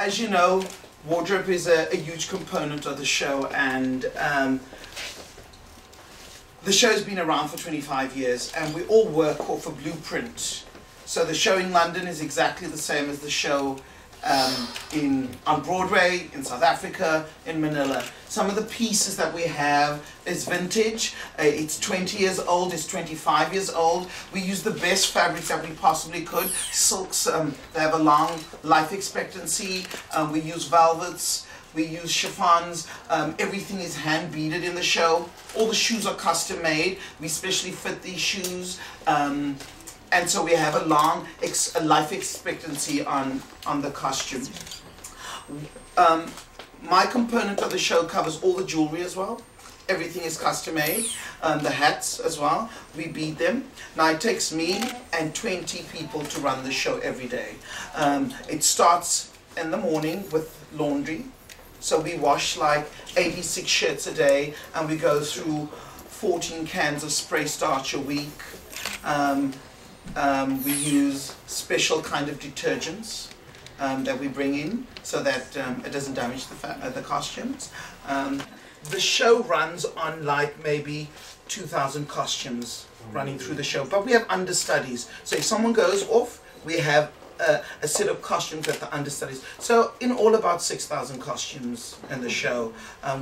As you know, wardrobe is a huge component of the show, and the show's been around for 25 years, and we all work off a blueprint. So the show in London is exactly the same as the show on Broadway, in South Africa, in Manila. Some of the pieces that we have is vintage. It's 20 years old, it's 25 years old. We use the best fabrics that we possibly could. Silks, they have a long life expectancy. We use velvets, we use chiffons. Everything is hand beaded in the show. All the shoes are custom made. We specially fit these shoes. And so we have a long life expectancy on the costume. My component of the show covers all the jewelry as well. Everything is custom made. The hats as well, we bead them. Now it takes me and 20 people to run the show every day. It starts in the morning with laundry. So we wash like 86 shirts a day, and we go through 14 cans of spray starch a week. We use special kind of detergents that we bring in so that it doesn't damage the costumes. The show runs on like maybe 2,000 costumes running through the show, but we have understudies. So if someone goes off, we have a set of costumes with the understudies. So in all about 6,000 costumes in the show.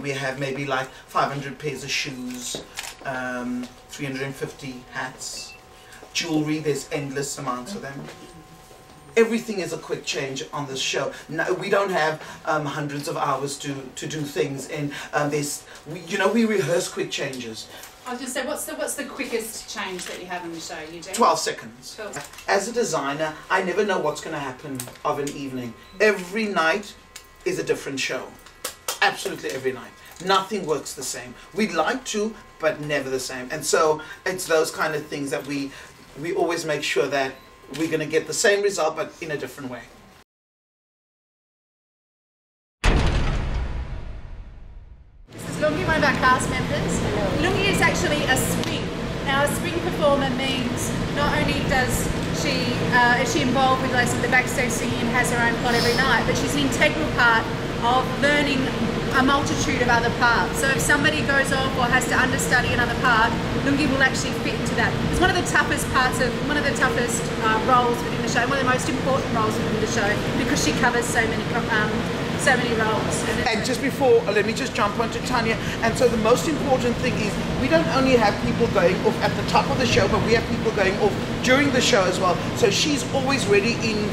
We have maybe like 500 pairs of shoes, 350 hats. Jewelry, there's endless amounts of them. Everything is a quick change on this show. No, we don't have hundreds of hours to do things, and we rehearse quick changes. I was just say, what's the quickest change that you have in the show? You do 12 seconds. Cool. As a designer, I never know what's going to happen of an evening. Every night is a different show. Absolutely every night. Nothing works the same. We'd like to, but never the same. And so it's those kind of things that we always make sure that we're going to get the same result, but in a different way. This is Lungi, one of our cast members. Lungi is actually a swing. Now, a swing performer means not only is she involved with the backstage singing and has her own plot every night, but she's an integral part of learning a multitude of other parts. So if somebody goes off or has to understudy another part, Lungi will actually fit into that. It's one of the toughest roles within the show, one of the most important roles within the show, because she covers so many roles. And just before, let me just jump onto Tanya. And so the most important thing is we don't only have people going off at the top of the show, but we have people going off during the show as well. So she's always ready in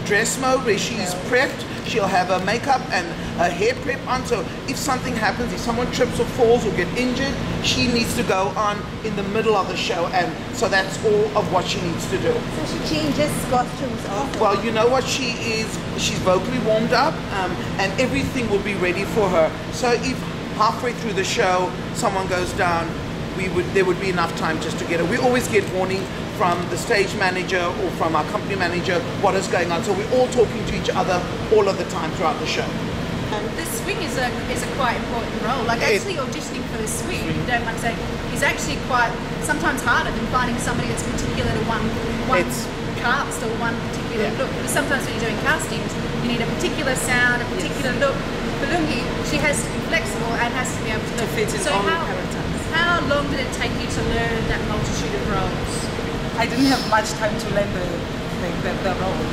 dress mode, where she's prepped. She'll have her makeup and her hair prep on, so if something happens, if someone trips or falls or get injured, she needs to go on in the middle of the show, and so that's all of what she needs to do. So she changes costumes often? Well, you know what, she's vocally warmed up, and everything will be ready for her. So if halfway through the show someone goes down, there would be enough time just to get her. We always get warning from the stage manager or from our company manager what is going on. So we're all talking to each other all of the time throughout the show. The swing is a quite important role. Like actually auditioning for the swing, you don't mind saying, is actually quite sometimes harder than finding somebody that's particular to one cast or one particular look. Because sometimes when you're doing castings, you need a particular sound, a particular look. For Lungi, she has to be flexible and has to be able to fit in all the characters. How long did it take you to learn that multitude of roles? I didn't have much time to learn the role,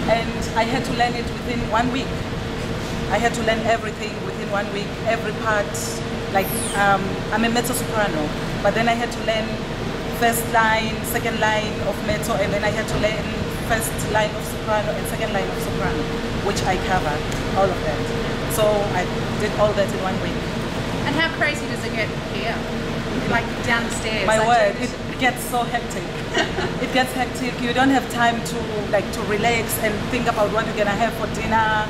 and I had to learn it within 1 week. I had to learn everything within 1 week, every part. Like I'm a mezzo soprano, but then I had to learn first line, second line of mezzo, and then I had to learn first line of soprano and second line of soprano, which I covered all of that. So I did all that in 1 week. And how crazy does it get here? Like downstairs? My word, it gets so hectic. It gets hectic. You don't have time to relax and think about what you're gonna have for dinner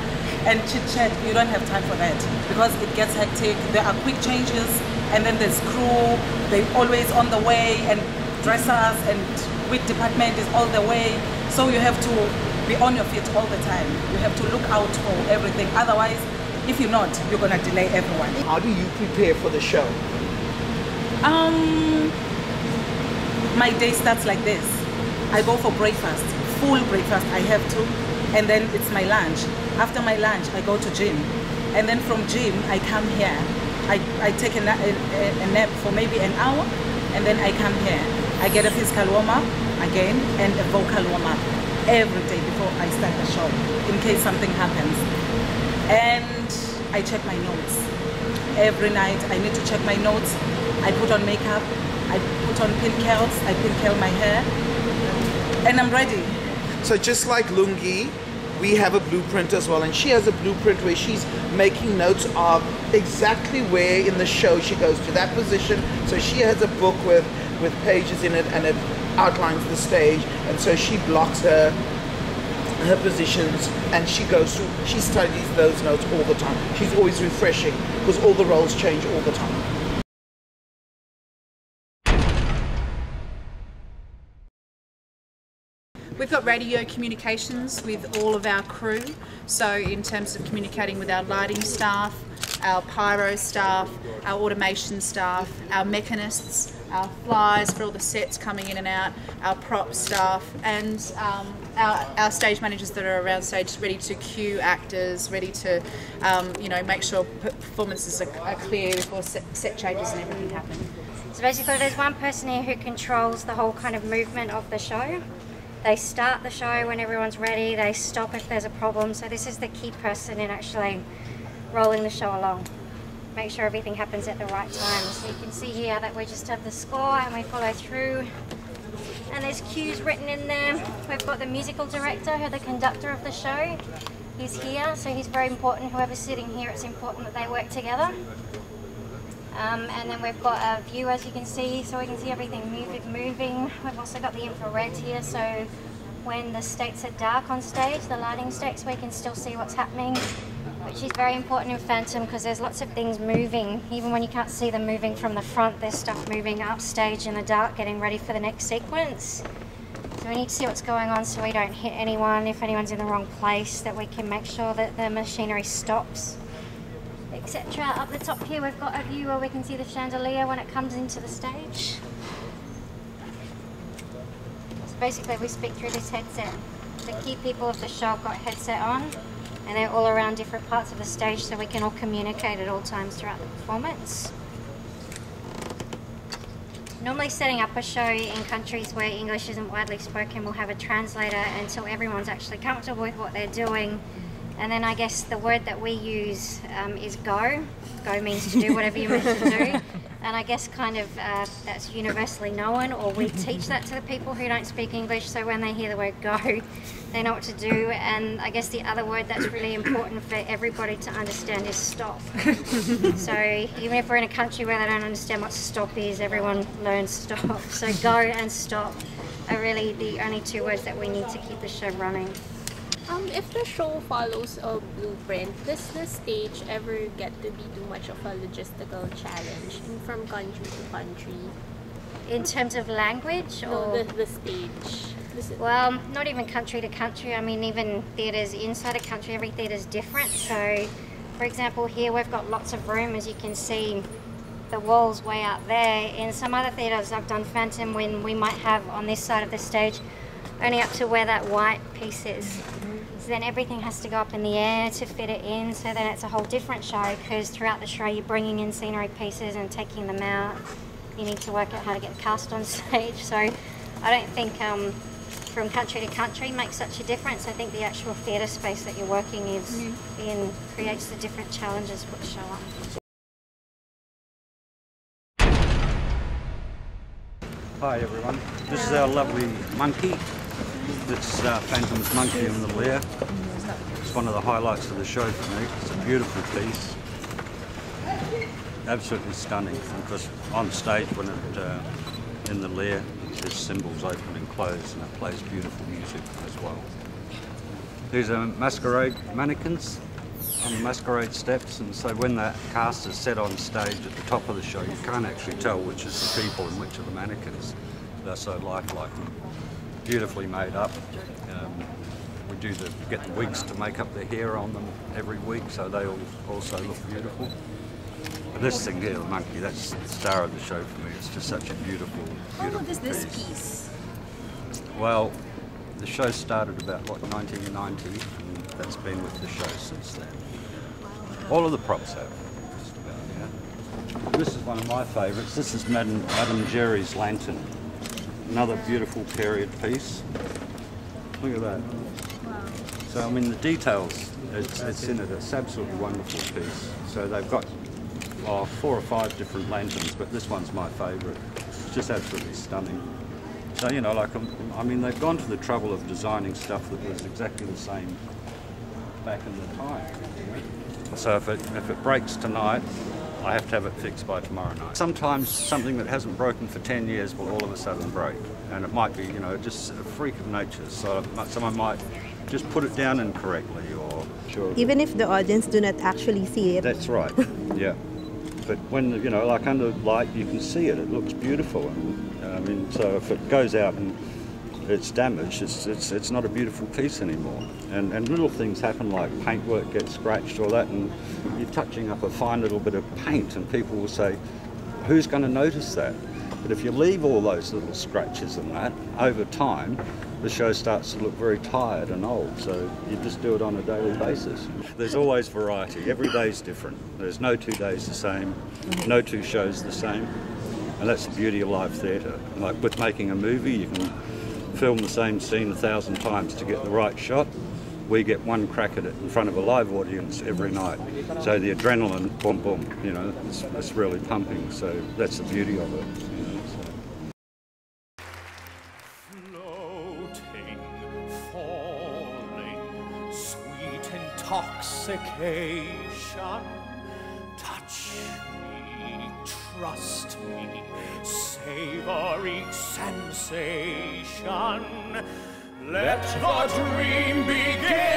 and chit chat. You don't have time for that because it gets hectic. There are quick changes, and then there's crew. They're always on the way, and dressers and wig department is all the way. So you have to be on your feet all the time. You have to look out for everything. Otherwise, if you're not, you're gonna delay everyone. How do you prepare for the show? My day starts like this. I go for breakfast, full breakfast. I have to. and then it's my lunch. After my lunch, I go to gym, and then from gym, I come here. I take a nap for maybe an hour, and then I come here. I get a physical warm-up again and a vocal warm-up every day before I start the show, in case something happens. And I check my notes. Every night I need to check my notes. I put on makeup, I put on pin curls, I pin curl my hair, and I'm ready. So just like Lungi, we have a blueprint as well, and she has a blueprint where she's making notes of exactly where in the show she goes to that position. So she has a book with pages in it, and it outlines the stage, and so she blocks her positions, and she studies those notes all the time. She's always refreshing because all the roles change all the time. We've got radio communications with all of our crew, so in terms of communicating with our lighting staff, our pyro staff, our automation staff, our mechanists, our flyers for all the sets coming in and out, our prop staff, and our stage managers that are around stage ready to cue actors, ready to make sure performances are clear before set changes and everything happen. So basically there's one person here who controls the whole kind of movement of the show. They start the show when everyone's ready, they stop if there's a problem, so this is the key person in actually rolling the show along. Make sure everything happens at the right time. So you can see here that we just have the score and we follow through, and there's cues written in there. We've got the musical director, who the conductor of the show. He's here, so he's very important. Whoever's sitting here, it's important that they work together. And then we've got a view, as you can see, so we can see everything moving. We've also got the infrared here, so when the stakes are dark on stage, the lighting stakes, we can still see what's happening, which is very important in Phantom because there's lots of things moving. Even when you can't see them moving from the front, there's stuff moving upstage in the dark, getting ready for the next sequence. So we need to see what's going on so we don't hit anyone. If anyone's in the wrong place, that we can make sure that the machinery stops, etc. Up the top here we've got a view where we can see the chandelier when it comes into the stage. So basically we speak through this headset. The key people of the show have got a headset on, and they're all around different parts of the stage so we can all communicate at all times throughout the performance. Normally setting up a show in countries where English isn't widely spoken, we'll have a translator until everyone's actually comfortable with what they're doing. And then I guess the word that we use is go. Go means to do whatever you're meant to do. And I guess kind of that's universally known, or we teach that to the people who don't speak English, so when they hear the word go, they know what to do. And I guess the other word that's really important for everybody to understand is stop. So even if we're in a country where they don't understand what stop is, everyone learns stop. So go and stop are really the only two words that we need to keep the show running. If the show follows a blueprint, does the stage ever get to be too much of a logistical challenge from country to country? In terms of language? No, the stage. Well, not even country to country. I mean, even theatres inside a country, every theatre is different. So, for example, here we've got lots of room, as you can see, the walls way out there. In some other theatres I've done Phantom, when we might have on this side of the stage only up to where that white piece is. So then everything has to go up in the air to fit it in, so then it's a whole different show, because throughout the show you're bringing in scenery pieces and taking them out. You need to work out how to get the cast on stage. So I don't think from country to country makes such a difference. I think the actual theatre space that you're working in creates the different challenges for the show up. Hi everyone, this is our lovely monkey. It's Phantom's Monkey in the Lair. It's one of the highlights of the show for me. It's a beautiful piece. Absolutely stunning, because on stage when it in the lair, there's cymbals open and closed, and it plays beautiful music as well. These are masquerade mannequins on the masquerade steps, and so when that cast is set on stage at the top of the show, you can't actually tell which is the people and which are the mannequins. They're so lifelike and beautifully made up. We do get the wigs to make up the hair on them every week, so they also look beautiful. But this thing here, the monkey, that's the star of the show for me. It's just such a beautiful, beautiful How old is this piece? Well, The show started about, what, 1990, and that's been with the show since then. All of the props have, just about, yeah. This is one of my favourites. This is Madame Jerry's lantern. Another beautiful period piece. Look at that. So, I mean, the details, it's in it. It's absolutely wonderful piece. So they've got 4 or 5 different lanterns, but this one's my favourite. It's just absolutely stunning. So, you know, like, I mean, they've gone to the trouble of designing stuff that was exactly the same back in the time. You know? So if it breaks tonight, I have to have it fixed by tomorrow night. Sometimes something that hasn't broken for 10 years will all of a sudden break. And it might be, you know, just a freak of nature. So someone might just put it down incorrectly or... Sure. Even if the audience do not actually see it. That's right, yeah. But when, you know, like under light, you can see it. It looks beautiful. And, I mean, so if it goes out and it's damaged, it's not a beautiful piece anymore. And little things happen like paintwork gets scratched or that, and you're touching up a fine little bit of paint, and people will say, who's going to notice that? But if you leave all those little scratches and that, over time, the show starts to look very tired and old, so you just do it on a daily basis. There's always variety. Every day's different. There's no 2 days the same, no 2 shows the same, and that's the beauty of live theatre. Like with making a movie, you can film the same scene 1,000 times to get the right shot. We get one crack at it in front of a live audience every night. So the adrenaline, boom, boom, you know, it's really pumping. So that's the beauty of it. You know, so. Floating, falling, sweet intoxication. Touch me, trust me, savor each sensation. Let the dream begin.